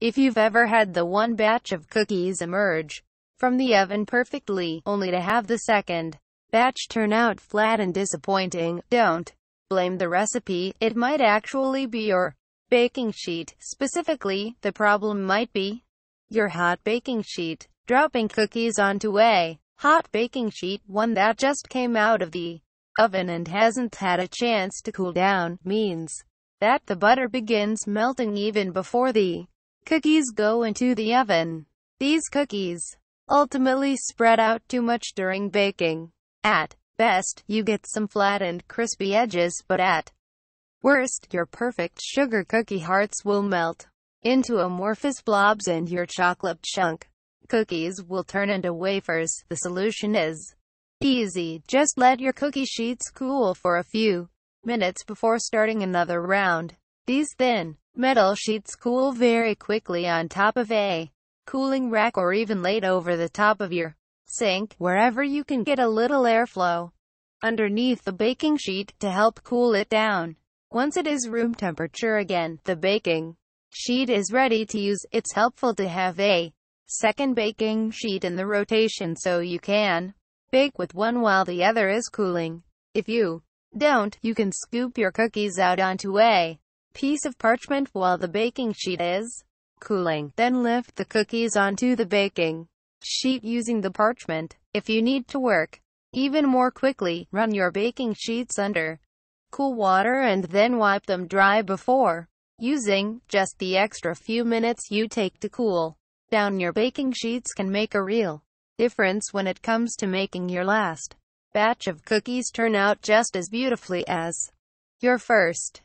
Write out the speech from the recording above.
If you've ever had the one batch of cookies emerge from the oven perfectly, only to have the second batch turn out flat and disappointing, don't blame the recipe. It might actually be your baking sheet. Specifically, the problem might be your hot baking sheet. Dropping cookies onto a hot baking sheet, one that just came out of the oven and hasn't had a chance to cool down, means that the butter begins melting even before the cookies go into the oven. These cookies ultimately spread out too much during baking. At best, you get some flat and crispy edges, but at worst, your perfect sugar cookie hearts will melt into amorphous blobs and your chocolate chunk cookies will turn into wafers. The solution is easy. Just let your cookie sheets cool for a few minutes before starting another round. These thin metal sheets cool very quickly on top of a cooling rack or even laid over the top of your sink, wherever you can get a little airflow underneath the baking sheet to help cool it down. Once it is room temperature again, the baking sheet is ready to use. It's helpful to have a second baking sheet in the rotation so you can bake with one while the other is cooling. If you don't, you can scoop your cookies out onto a piece of parchment while the baking sheet is cooling. Then lift the cookies onto the baking sheet using the parchment. If you need to work even more quickly, run your baking sheets under cool water and then wipe them dry before using. Just the extra few minutes you take to cool down your baking sheets can make a real difference when it comes to making your last batch of cookies turn out just as beautifully as your first.